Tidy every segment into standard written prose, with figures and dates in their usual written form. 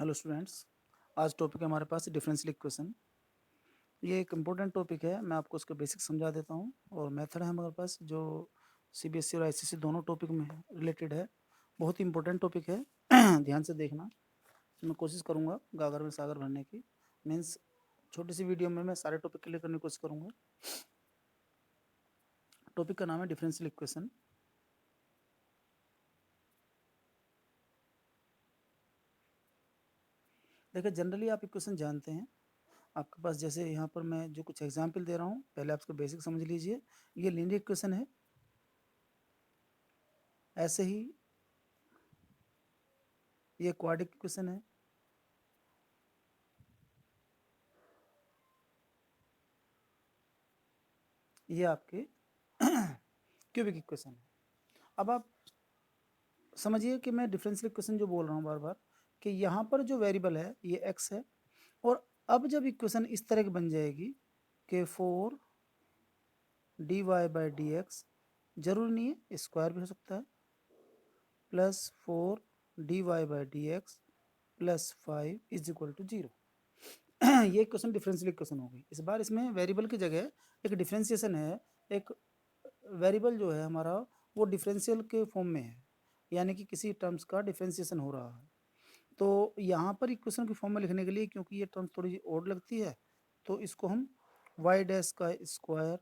Hello students. आज topic है हमारे पास डिफरेंशियल इक्वेशन। ये एक इम्पोर्टेंट टॉपिक है। मैं आपको उसके बेसिक समझा देता हूँ और मेथड है हमारे पास जो सीबीएसई और आईसीएसई दोनों टॉपिक में रिलेटेड है। बहुत ही इम्पोर्टेंट टॉपिक है। ध्यान से देखना। मैं कोशिश करूँगा गागर में सागर भरने की। मीन्स छोटी सी वीडियो में मैं सारे टॉपिक क्लियर करने की कोशिश करूँगा। टॉपिक का नाम है डिफरेंशियल इक्वेशन। देखिए, जनरली आप इक्वेशन जानते हैं। आपके पास जैसे यहाँ पर मैं जो कुछ एग्जाम्पल दे रहा हूँ, पहले आप उसका बेसिक समझ लीजिए। ये लीनियर इक्वेशन है। ऐसे ही ये क्वाड्रिक इक्वेशन है। ये आपके क्यूबिक इक्वेशन है। अब आप समझिए कि मैं डिफरेंशियल इक्वेशन जो बोल रहा हूँ बार बार कि यहाँ पर जो वेरिएबल है ये एक्स है। और अब जब इक्वेशन इस तरह की बन जाएगी कि 4 dy/dx, जरूरी नहीं है, स्क्वायर भी हो सकता है, +4 dy/dx +5 = 0। ये इक्वेशन डिफरेंशियल इक्वेशन हो गई। इस बार इसमें वेरिएबल की जगह एक डिफरेंशिएशन है। एक वेरिएबल जो है हमारा वो डिफरेंशियल के फॉर्म में है, यानी कि किसी टर्म्स का डिफरेंशिएशन हो रहा है। तो यहाँ पर इक्वेशन की फॉर्म में लिखने के लिए, क्योंकि ये टर्म्स थोड़ी सी ओड लगती है, तो इसको हम y डैश का स्क्वायर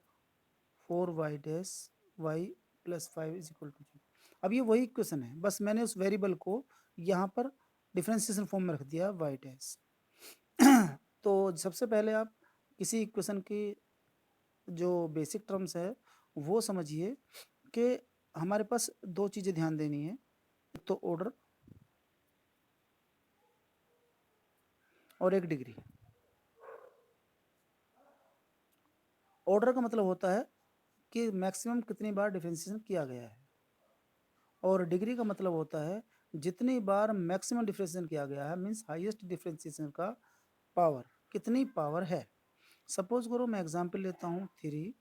4y डैश y +5 = 0। अब ये वही इक्वेशन है, बस मैंने उस वेरिएबल को यहाँ पर डिफरेंशिएशन फॉर्म में रख दिया y डैश। तो सबसे पहले आप किसी इक्वेशन की जो बेसिक टर्म्स है वो समझिए कि हमारे पास दो चीज़ें ध्यान देनी है। एक तो ऑर्डर और एक डिग्री। ऑर्डर का मतलब होता है कि मैक्सिमम कितनी बार डिफरेंशिएशन किया गया है, और डिग्री का मतलब होता है जितनी बार मैक्सिमम डिफरेंशिएशन किया गया है, मीन्स हाईएस्ट डिफरेंशिएशन का पावर कितनी पावर है। सपोज करो मैं एग्जांपल लेता हूँ 3d²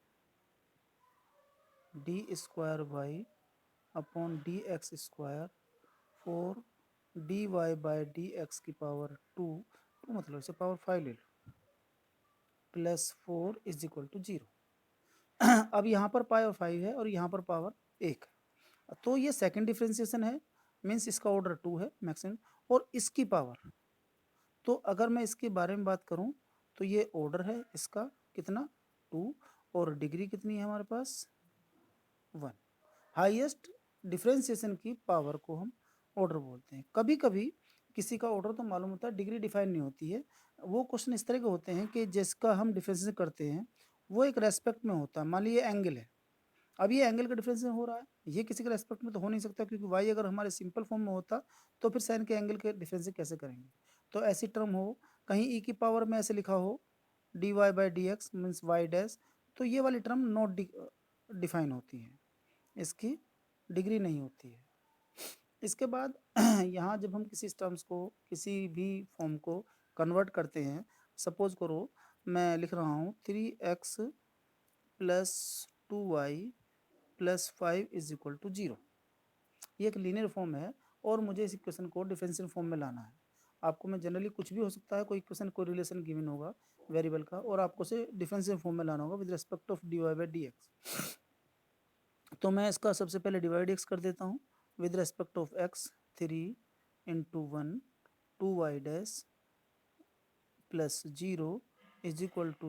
y/dx² 4 dy/dx की पावर 2 मतलब इसे पावर 5 ले लो, +4 = 0। अब यहाँ पर पावर 5 है और यहाँ पर पावर 1 है, तो ये सेकंड डिफरेंशिएशन है, मीन्स इसका ऑर्डर 2 है मैक्सिमम। और इसकी पावर, तो अगर मैं इसके बारे में बात करूं तो ये ऑर्डर है इसका कितना 2, और डिग्री कितनी है हमारे पास 1। हाईएस्ट डिफरेंशिएशन की पावर को हम ऑर्डर बोलते हैं। कभी कभी किसी का ऑर्डर तो मालूम होता है, डिग्री डिफाइन नहीं होती है। वो क्वेश्चन इस तरह के होते हैं कि जिसका हम डिफरेंशिएशन करते हैं वो एक रेस्पेक्ट में होता है। मान लीजिए एंगल है, अब ये एंगल का डिफरेंशिएशन हो रहा है, ये किसी के रेस्पेक्ट में तो हो नहीं सकता, क्योंकि वाई अगर हमारे सिंपल फॉर्म में होता तो फिर साइन के एंगल के डिफरेंशिएशन कैसे करेंगे। तो ऐसी टर्म हो, कहीं ई की पावर में ऐसे लिखा हो dy/dx मीन्स वाई डैश, तो ये वाली टर्म नॉट डिफाइन होती है, इसकी डिग्री नहीं होती है। इसके बाद यहाँ जब हम किसी टर्म्स को, किसी भी फॉर्म को कन्वर्ट करते हैं, सपोज करो मैं लिख रहा हूँ 3x + 2y +5 = 0। ये एक लीनियर फॉर्म है और मुझे इस इक्वेशन को डिफरेंशियल फॉर्म में लाना है। आपको मैं जनरली कुछ भी हो सकता है, कोई इक्वेशन कोई रिलेशन गिवन होगा वेरिएबल का, और आपको से डिफरेंशियल फॉर्म में लाना होगा विद रिस्पेक्ट ऑफ dy/dx। तो मैं इसका सबसे पहले dy/dx कर देता हूँ with respect of x। 3 × 1 2y dash +0 =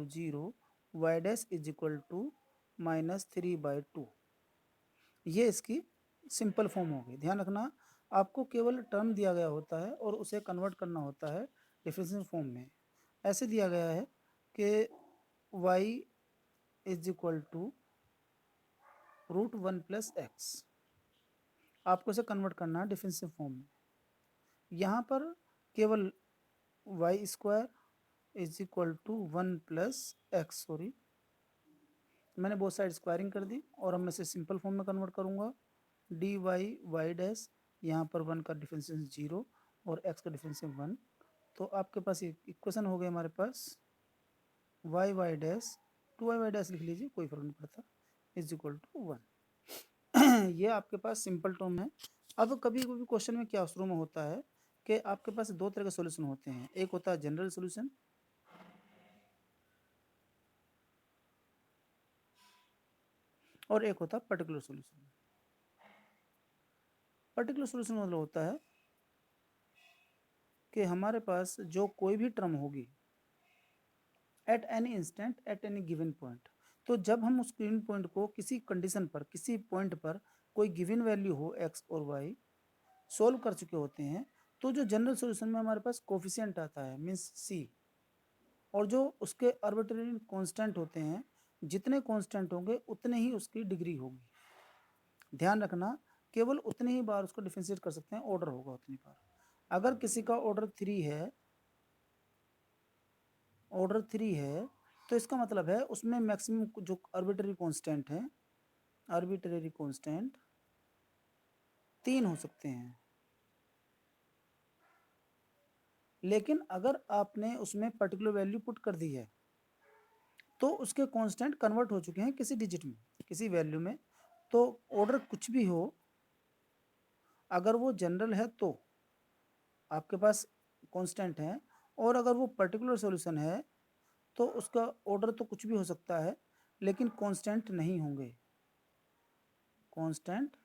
0, y dash = -3/2। ये इसकी सिंपल फॉर्म हो गई। ध्यान रखना, आपको केवल टर्म दिया गया होता है और उसे कन्वर्ट करना होता है डिफरेंशियल फॉर्म में। ऐसे दिया गया है कि y = √1 + x, आपको इसे कन्वर्ट करना है डिफरेंशियल फॉर्म में। यहाँ पर केवल y² = 1 + x, सॉरी मैंने बोथ साइड स्क्वायरिंग कर दी, और अब मैं इसे सिंपल फॉर्म में कन्वर्ट करूँगा। dy/y डैश, यहाँ पर 1 का डिफरेंशिएशन 0 और x का डिफरेंशिएशन 1, तो आपके पास ये इक्वेशन हो गई हमारे पास y डैश 2y डैश लिख लीजिए, कोई फर्क नहीं पड़ता, = 1। ये आपके पास सिंपल टर्म है। अब कभी कभी क्वेश्चन में क्या शुरू में होता है कि आपके पास दो तरह के सॉल्यूशन होते हैं, एक होता है जनरल सॉल्यूशन और एक होता है पर्टिकुलर सॉल्यूशन। पर्टिकुलर सॉल्यूशन मतलब होता है कि हमारे पास जो कोई भी टर्म होगी at any instant at any given point, तो जब हम उस गिवन पॉइंट को किसी कंडीशन पर, किसी पॉइंट पर कोई गिवन वैल्यू हो एक्स और वाई सोल्व कर चुके होते हैं, तो जो जनरल सॉल्यूशन में हमारे पास कोफिशिएंट आता है मीन्स सी, और जो उसके आर्बिट्रेरी कांस्टेंट होते हैं, जितने कांस्टेंट होंगे उतने ही उसकी डिग्री होगी। ध्यान रखना, केवल उतनी ही बार उसको डिफरेंशिएट कर सकते हैं, ऑर्डर होगा उतनी बार। अगर किसी का ऑर्डर 3 है, ऑर्डर 3 है, तो इसका मतलब है उसमें मैक्सिमम जो आर्बिट्रेरी कांस्टेंट है, आर्बिट्रेरी कांस्टेंट 3 हो सकते हैं। लेकिन अगर आपने उसमें पर्टिकुलर वैल्यू पुट कर दी है तो उसके कांस्टेंट कन्वर्ट हो चुके हैं किसी डिजिट में, किसी वैल्यू में। तो ऑर्डर कुछ भी हो, अगर वो जनरल है तो आपके पास कांस्टेंट है, और अगर वो पर्टिकुलर सॉल्यूशन है तो उसका ऑर्डर तो कुछ भी हो सकता है लेकिन कांस्टेंट नहीं होंगे, कांस्टेंट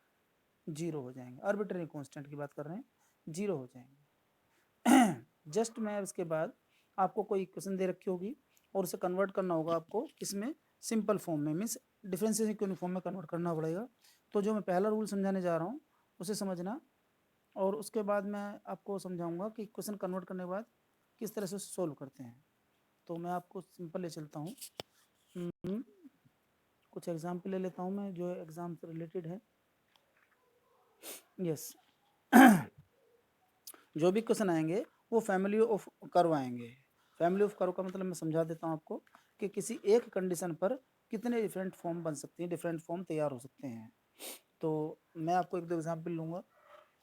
जीरो हो जाएंगे। आर्बिट्रेरी कांस्टेंट की बात कर रहे हैं, जीरो हो जाएंगे। जस्ट मैं इसके बाद आपको कोई इक्वेशन दे रखी होगी और उसे कन्वर्ट करना होगा आपको इसमें सिंपल फॉर्म में, मीन्स डिफरेंशियल इक्वेशन फॉर्म में कन्वर्ट करना पड़ेगा। तो जो मैं पहला रूल समझाने जा रहा हूँ उसे समझना, और उसके बाद मैं आपको समझाऊंगा कि इक्वेशन कन्वर्ट करने के बाद किस तरह से उसे सोल्व करते हैं। तो मैं आपको सिंपल ले चलता हूँ, कुछ एग्जाम्पल ले लेता हूँ मैं जो एग्जाम से रिलेटेड है। यस जो भी क्वेश्चन आएंगे वो फैमिली ऑफ कर्व आएंगे। फैमिली ऑफ कर्व का मतलब मैं समझा देता हूँ आपको कि किसी एक कंडीशन पर कितने डिफरेंट फॉर्म बन सकते हैं, डिफरेंट फॉर्म तैयार हो सकते हैं। तो मैं आपको एक दो एग्जाम्पल लूँगा,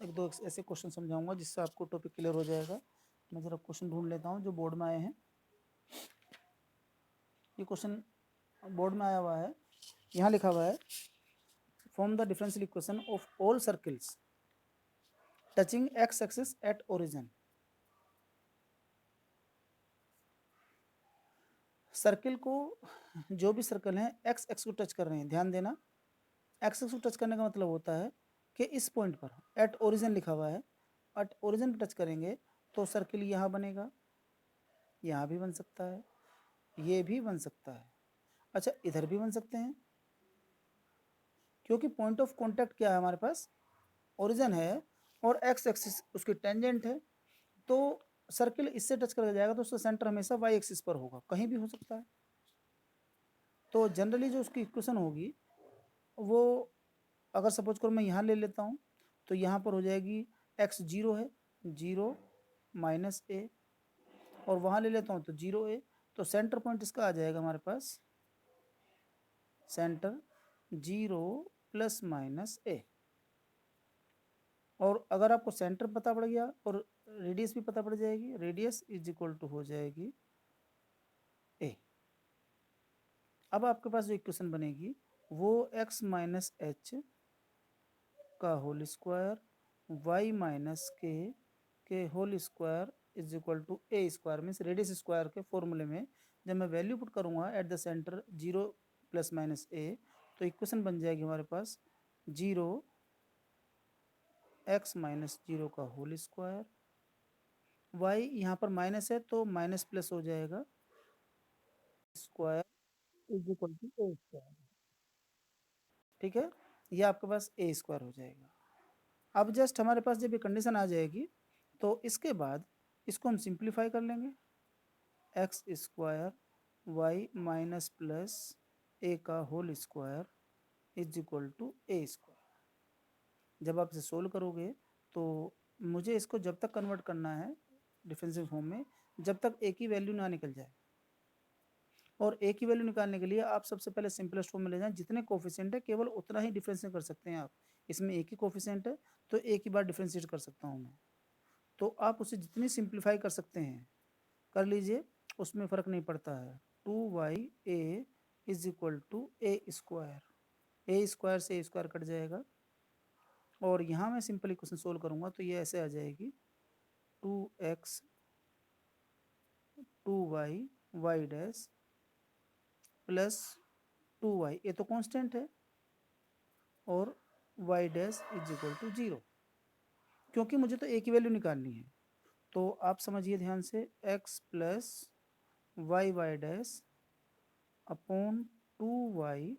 एक दो ऐसे क्वेश्चन समझाऊंगा जिससे आपको टॉपिक क्लियर हो जाएगा। मैं ज़रा क्वेश्चन ढूंढ लेता हूँ जो बोर्ड में आए हैं। ये क्वेश्चन बोर्ड में आया हुआ है, यहाँ लिखा हुआ है form the differential equation of all circles touching x axis at origin. Circle को, जो भी सर्कल हैं एक्स एक्स को टच कर रहे हैं, ध्यान देना, एक्स एक्स को टच करने का मतलब होता है कि इस पॉइंट पर एट ओरिजिन लिखा हुआ है, एट ओरिजिन पर टच करेंगे तो सर्किल यहाँ बनेगा, यहाँ भी बन सकता है, ये भी बन सकता है, अच्छा इधर भी बन सकते हैं, क्योंकि पॉइंट ऑफ कॉन्टैक्ट क्या है हमारे पास, ओरिजिन है और एक्स एक्सिस उसकी टेंजेंट है। तो सर्किल इससे टच करके जाएगा तो उसका सेंटर हमेशा वाई एक्सिस पर होगा, कहीं भी हो सकता है। तो जनरली जो उसकी इक्वेशन होगी वो, अगर सपोज करो मैं यहाँ ले लेता हूँ तो यहाँ पर हो जाएगी एक्स जीरो है, जीरो माइनस ए, और वहाँ ले लेता हूँ तो जीरो ए, तो सेंटर पॉइंट इसका आ जाएगा हमारे पास सेंटर जीरो प्लस माइनस ए। और अगर आपको सेंटर पता पड़ गया और रेडियस भी पता पड़ जाएगी, रेडियस इज इक्वल टू हो जाएगी ए। अब आपके पास जो इक्वेशन बनेगी वो एक्स माइनस एच का whole square y minus k whole square is equal to a square, means radius square के फॉर्मूले में जब मैं वैल्यू पुट करूँगा at the centre zero plus minus a, तो इक्वेशन बन जाएगी हमारे पास जीरो एक्स माइनस जीरो का होल स्क्वायर, वाई यहाँ पर माइनस है तो माइनस प्लस हो जाएगा square is equal to a square. ठीक है, ये आपके पास ए स्क्वायर हो जाएगा। अब जस्ट हमारे पास जब ये कंडीशन आ जाएगी तो इसके बाद इसको हम सिंप्लीफाई कर लेंगे, x square y minus plus a का whole square is equal to a square. जब आप इसे सोल्व करोगे तो मुझे इसको जब तक कन्वर्ट करना है डिफरेंशियल फॉर्म में जब तक ए की वैल्यू ना निकल जाए, और ए की वैल्यू निकालने के लिए आप सबसे पहले सिंपलेस्ट फॉर्म में ले जाएं, जितने कोफिशिएंट है केवल उतना ही डिफरेंशिएट कर सकते हैं आप। इसमें एक ही कोफिशिएंट है तो एक ही बार डिफरेंशिएट कर सकता हूँ मैं, तो आप उसे जितनी सिंप्लीफाई कर सकते हैं कर लीजिए, उसमें फ़र्क नहीं पड़ता है। Two y a is equal to a square, a square से ए स्क्वायर कट जाएगा, और यहाँ मैं सिंपल इक्वेशन सोल्व करूँगा तो ये ऐसे आ जाएगी 2x 2y y dash plus 2y, ये तो कांस्टेंट है, और y dash is equal to 0, क्योंकि मुझे तो a की वैल्यू निकालनी है। तो आप समझिए ध्यान से, x plus y y dash upon 2y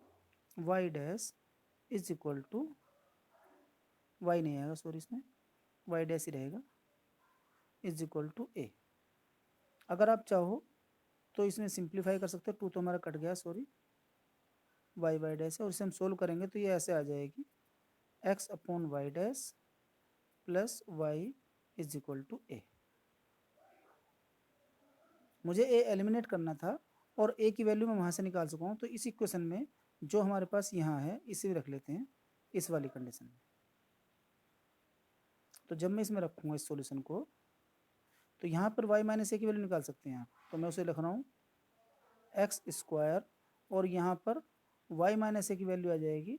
y dash is equal to, y नहीं आएगा सॉरी, इसमें y डैश ही रहेगा, इज इक्वल टू a। अगर आप चाहो तो इसमें सिंप्लीफाई कर सकते हो, 2 तो हमारा कट गया सॉरी, वाई वाई डैश है, और इसे हम सोल्व करेंगे तो ये ऐसे आ जाएगी, x upon y dash plus y is equal to a। मुझे a एलिमिनेट करना था और a की वैल्यू मैं वहाँ से निकाल चुका हूँ, तो इस इक्वेशन में जो हमारे पास यहाँ है इसे भी रख लेते हैं इस वाली कंडीशन में। तो जब मैं इसमें रखूँगा इस सॉल्यूशन को, तो यहाँ पर y माइनस ए की वैल्यू निकाल सकते हैं आप, तो मैं उसे लिख रहा हूँ एक्स स्क्वायर, और यहाँ पर y माइनस ए की वैल्यू आ जाएगी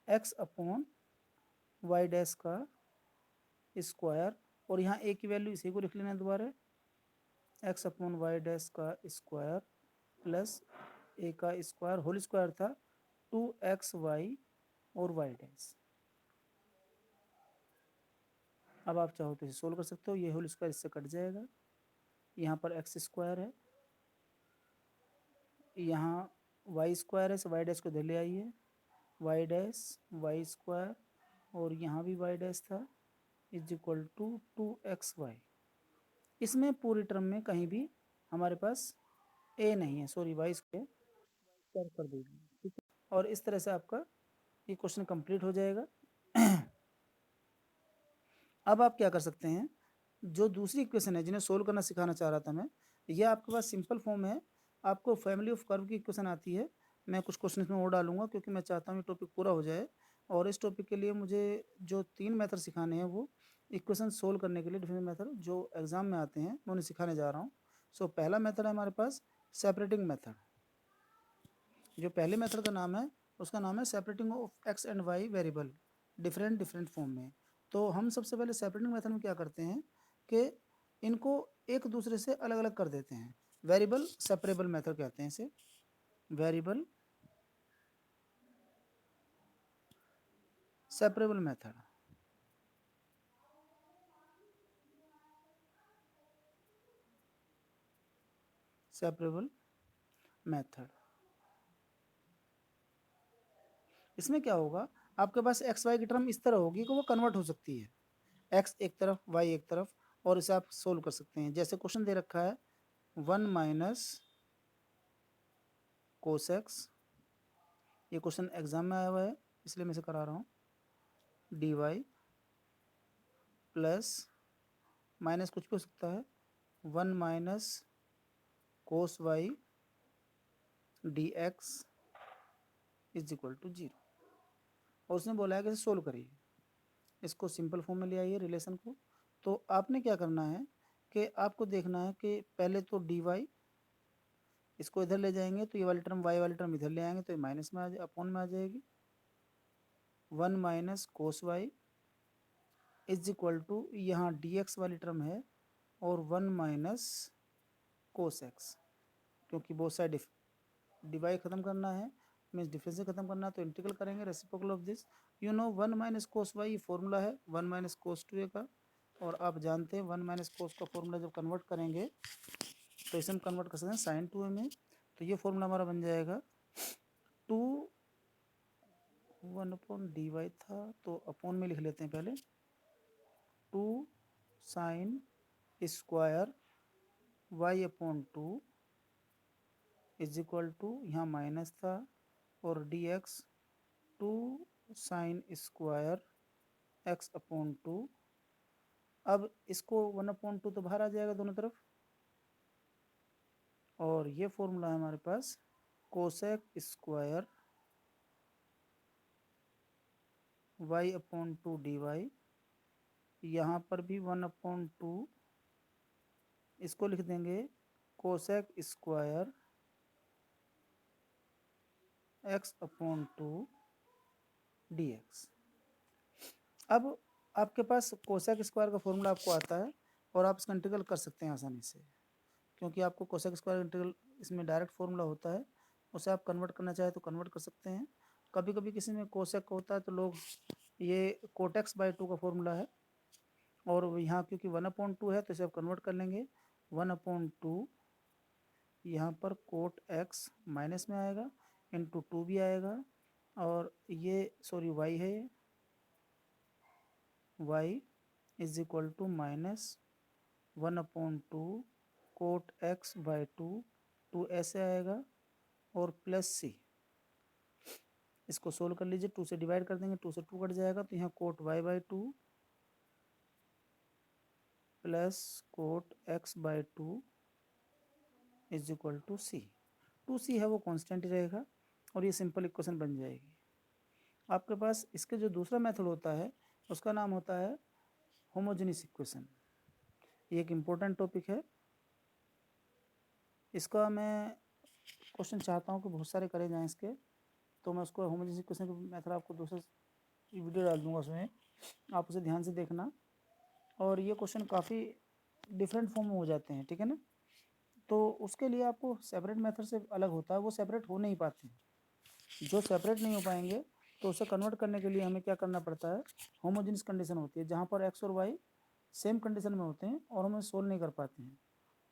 x अपॉन वाई डैश का स्क्वायर, और यहाँ a की वैल्यू इसी को लिख लेना है दोबारा, x अपॉन वाई डैश का स्क्वायर प्लस a का स्क्वायर, होल स्क्वायर था 2xy और y डैश। अब आप चाहो तो इसे सोल्व कर सकते हो, ये होल स्क्वायर इससे कट जाएगा, यहाँ पर x स्क्वायर है, यहाँ वाई स्क्वायर है, वाई डैश को इधर ले आइए, वाई डैश वाई स्क्वायर, और यहाँ भी वाई डैश था, इज इक्वल टू 2xy। इसमें पूरी टर्म में कहीं भी हमारे पास a नहीं है, सॉरी वाई स्क्वायर कर दीजिए, ठीक है। और इस तरह से आपका ये क्वेश्चन कंप्लीट हो जाएगा। अब आप क्या कर सकते हैं, जो दूसरी इक्वेशन है जिन्हें सोल्व करना सिखाना चाह रहा था मैं, ये आपके पास सिंपल फॉर्म है, आपको फैमिली ऑफ कर्व की इक्वेशन आती है। मैं कुछ क्वेश्चन इसमें और डालूंगा क्योंकि मैं चाहता हूँ ये टॉपिक पूरा हो जाए, और इस टॉपिक के लिए मुझे जो 3 मेथड सिखाने हैं वो इक्वेशन सोल्व करने के लिए डिफरेंट मेथड जो एग्जाम में आते हैं मैं उन्हें सिखाने जा रहा हूँ। सो पहला मेथड है हमारे पास सेपरेटिंग मेथड। जो पहले मेथड का नाम है उसका नाम है separating of x and y variable different different form में। तो हम सबसे पहले सेपरेटिंग मेथड में क्या करते हैं कि इनको एक दूसरे से अलग अलग कर देते हैं, वेरिएबल सेपरेबल मेथड कहते हैं इसे, variable separable method. Separable method, इसमें क्या होगा, आपके पास एक्स वाई की टर्म इस तरह होगी कि वो कन्वर्ट हो सकती है, एक्स एक तरफ वाई एक तरफ, और इसे आप सोल्व कर सकते हैं। जैसे क्वेश्चन दे रखा है 1 माइनस कोस एक्स, ये क्वेश्चन एग्जाम में आया हुआ है इसलिए मैं इसे करा रहा हूँ, डी वाई प्लस माइनस कुछ भी हो सकता है 1 minus cos y d x is equal to 0, और उसने बोला है कि इसे सोल्व करिए, इसको सिंपल फॉर्म में ले आइए रिलेशन को। तो आपने क्या करना है कि आपको देखना है कि पहले तो डी वाई, इसको इधर ले जाएंगे तो ये वाली टर्म वाई वाली टर्म इधर ले आएंगे तो ये माइनस में अपॉन में आ जाएगी, 1 minus cos y is equal to, यहाँ डी एक्स वाली टर्म है, और 1 माइनस कोस एक्स, क्योंकि बहुत साइड डिवाइड खत्म करना है, मीन्स डिफरेंस खत्म करना है, तो इंटीग्रल करेंगे reciprocal of this, you know 1 minus cos y, ये फॉर्मूला है 1 माइनस कोस 2a का, और आप जानते हैं 1 माइनस कोस का फॉर्मूला जब कन्वर्ट करेंगे तो इसे हम कन्वर्ट कर सकते हैं साइन 2a में, तो ये फॉर्मूला हमारा बन जाएगा 2 1 अपॉन डी वाई था, तो अपॉन में लिख लेते हैं पहले 2 sine square y upon 2 is equal to, यहाँ माइनस था, और d x 2 sine square x upon 2, अब इसको 1 अपॉन 2 तो बाहर आ जाएगा दोनों तरफ, और ये फॉर्मूला है हमारे पास cosec square y upon 2 d y, यहाँ पर भी 1 अपॉन 2, इसको लिख देंगे cosec square x upon 2 d x. अब आपके पास कोसेक स्क्वायर का फॉर्मूला आपको आता है, और आप इसका इंटीग्रल कर सकते हैं आसानी से, क्योंकि आपको कोसेक स्क्वायर इंटीग्रल इसमें डायरेक्ट फॉर्मूला होता है, उसे आप कन्वर्ट करना चाहे तो कन्वर्ट कर सकते हैं। कभी कभी किसी में कोसेक होता है तो लोग ये कोटेक्स बाई 2 का फॉर्मूला है, और यहाँ क्योंकि 1/2 है तो इसे आप कन्वर्ट कर लेंगे 1/2, यहाँ पर कोट एक्स माइनस में आएगा, इंटू 2 भी आएगा, और ये सॉरी वाई है, y is equal to minus 1/2 cot x by 2 ऐसे आएगा, और प्लस सी। इसको सोल्व कर लीजिए, 2 से डिवाइड कर देंगे, 2 से 2 कट जाएगा, तो यहाँ cot y by 2 plus cot x by 2 is equal to c. 2c है वो कांस्टेंट ही रहेगा, और ये सिंपल इक्वेशन बन जाएगी। आपके पास इसके जो दूसरा मेथड होता है उसका नाम होता है होमोजेनियस इक्वेशन। ये एक इम्पोर्टेंट टॉपिक है, इसका मैं क्वेश्चन चाहता हूँ कि बहुत सारे करे जाएं इसके, तो मैं उसको होमोजेनियस इक्वेशन के मेथड आपको दूसरा वीडियो डाल दूँगा, उसमें आप उसे ध्यान से देखना। और ये क्वेश्चन काफ़ी डिफरेंट फॉर्म में हो जाते हैं, ठीक है ना, तो उसके लिए आपको सेपरेट मेथड से अलग होता है, वो सेपरेट हो नहीं पाते हैं। जो सेपरेट नहीं हो पाएंगे तो उसे कन्वर्ट करने के लिए हमें क्या करना पड़ता है, होमोजेनियस कंडीशन होती है जहाँ पर एक्स और वाई सेम कंडीशन में होते हैं और हम इसे सोल्व नहीं कर पाते हैं,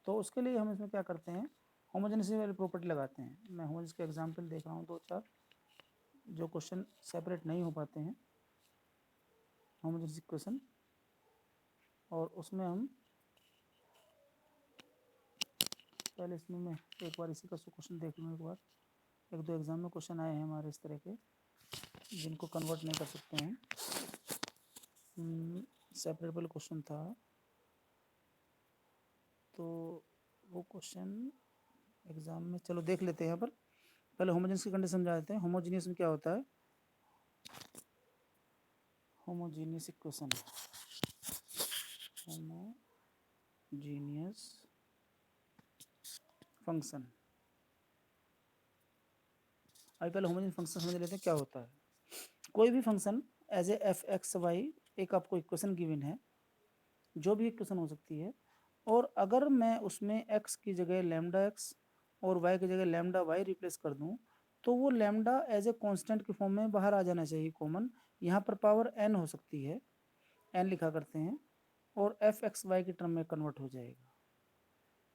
तो उसके लिए हम इसमें क्या करते हैं, होमोजेनियस वाली प्रॉपर्टी लगाते हैं। मैं होमोजेनियस के एग्जांपल देख रहा हूँ 2-4 जो क्वेश्चन सेपरेट नहीं हो पाते हैं होमोजेनियस इक्वेशन, और उसमें हम पहले इसमें मैं एक बार इसी का क्वेश्चन देख लूँ। एक बार 1-2 एग्जाम में क्वेश्चन आए हैं हमारे इस तरह के जिनको कन्वर्ट नहीं कर सकते हैं। सेपरेबल क्वेश्चन था, तो वो क्वेश्चन एग्जाम में, चलो देख लेते हैं। यहाँ पर पहले होमोजेनियस की कंडीशन समझा देते हैं। होमोजेनियस में क्या होता है, होमोजेनियस इक्वेशन, होमोजेनियस फंक्शन। अभी पहले होमोजेनियस फंक्शन समझ लेते हैं क्या होता है। कोई भी function as a f x y, एक आपको इक्वेशन गिवन है, जो भी इक्वेशन हो सकती है, और अगर मैं उसमें x की जगह लैम्डा x और y की जगह लैम्डा y रिप्लेस कर दूं, तो वो लैम्डा एज ए कांस्टेंट के फॉर्म में बाहर आ जाना चाहिए कॉमन। यहाँ पर पावर n हो सकती है, n लिखा करते हैं, और एफ एक्स वाई की टर्म में कन्वर्ट हो जाएगा।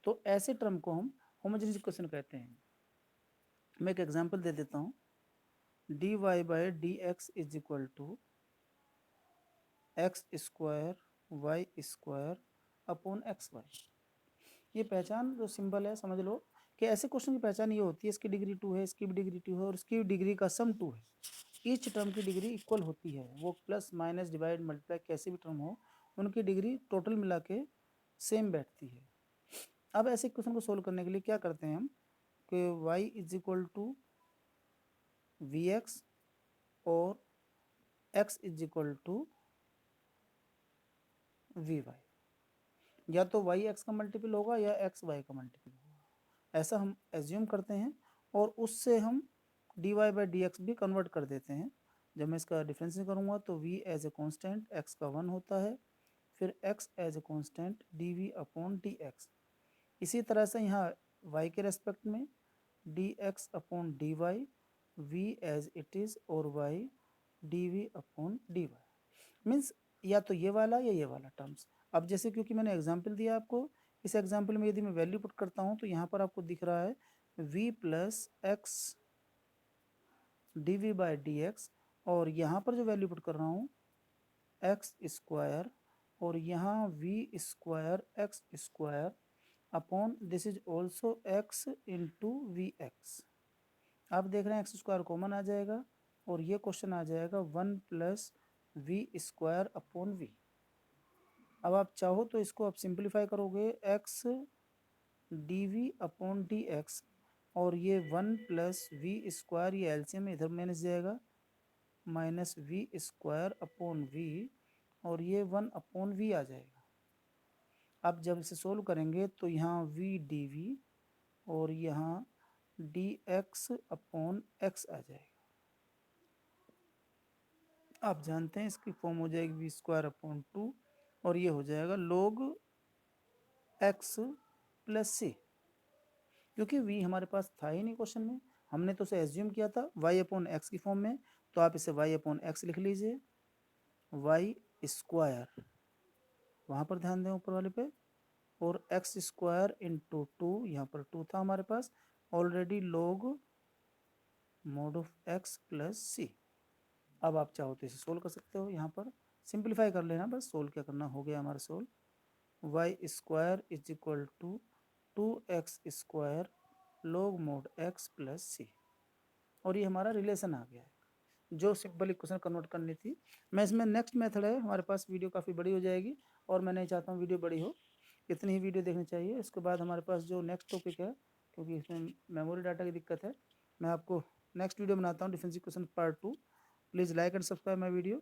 तो ऐसे टर्म को हम होमोजेनियस इक्वेशन कहते हैं। मैं एक एग्जांपल दे देता हूँ, dy by d x is equal to x square y square upon x y. ये पहचान जो सिंबल है समझ लो कि ऐसे क्वेश्चन की पहचान ये होती है, इसकी डिग्री 2 है, इसकी भी डिग्री 2 है, और इसकी डिग्री का सम 2 है। ईच टर्म की डिग्री इक्वल होती है, वो प्लस माइनस डिवाइड मल्टीप्लाई कैसे भी टर्म हो, उनकी डिग्री टोटल मिला के सेम बैठती है। अब ऐसे क्वेश्चन को सोल्व करने के लिए क्या करते हैं हम कि y is equal to v x और x is equal to v y, या तो y x का मल्टीपल होगा या x y का मल्टीपल होगा, ऐसा हम एज्यूम करते हैं, और उससे हम dy बाई डी एक्स भी कन्वर्ट कर देते हैं। जब मैं इसका डिफरेंशिएट करूँगा तो v as a constant x का 1 होता है, फिर x as a constant d v upon d x. इसी तरह से यहाँ y के रेस्पेक्ट में d x upon d y, v as it is, और y d v upon d y. Means या तो ये वाला या ये वाला टर्म्स। अब जैसे क्योंकि मैंने एग्जाम्पल दिया आपको, इस एग्जाम्पल में यदि मैं वैल्यू पुट करता हूँ तो यहाँ पर आपको दिख रहा है v plus x d v by d x, और यहाँ पर जो वैल्यू पुट कर रहा हूँ एक्स स्क्वायर, और यहाँ v square x square upon this is also x into v x. आप देख रहे हैं एक्स स्क्वायर कॉमन आ जाएगा, और ये क्वेश्चन आ जाएगा 1 plus v square upon v. अब आप चाहो तो इसको आप सिंप्लीफाई करोगे, x d v upon d x, और ये 1 प्लस वी स्क्वायर, ये एलसीएम इधर माइनस जाएगा, minus v square upon v, और ये 1 अपॉन वी आ जाएगा। अब जब इसे सोल्व करेंगे तो यहाँ वी डी वी और यहाँ डी एक्स अपॉन एक्स आ जाएगा। आप जानते हैं इसकी फॉर्म हो जाएगी वी स्क्वायर अपॉन 2, और ये हो जाएगा log एक्स प्लस सी, क्योंकि वी हमारे पास था ही नहीं क्वेश्चन में, हमने तो उसे एज्यूम किया था वाई अपॉन एक्स की फॉर्म में, तो आप इसे वाई अपॉन एक्स लिख लीजिए, वाई स्क्वायर, वहाँ पर ध्यान दें ऊपर वाले पे, और एक्स स्क्वायर इंटू टू, यहाँ पर टू था हमारे पास already, log mod of x plus c. अब आप चाहो तो इसे सोल्व कर सकते हो, यहाँ पर सिंप्लीफाई कर लेना बस, सोल्व क्या करना, हो गया हमारा solve. Y square is equal to 2x square log mod x plus c, और ये हमारा रिलेशन आ गया है जो सिंपल इक्वेशन कन्वर्ट करनी थी। मैं इसमें नेक्स्ट मेथड है हमारे पास, वीडियो काफ़ी बड़ी हो जाएगी और मैं नहीं चाहता हूँ वीडियो बड़ी हो, इतनी ही वीडियो देखनी चाहिए। इसके बाद हमारे पास जो नेक्स्ट टॉपिक है, क्योंकि इसमें मेमोरी डाटा की दिक्कत है, मैं आपको नेक्स्ट वीडियो बनाता हूँ differential equation part 2। Please like and subscribe my video.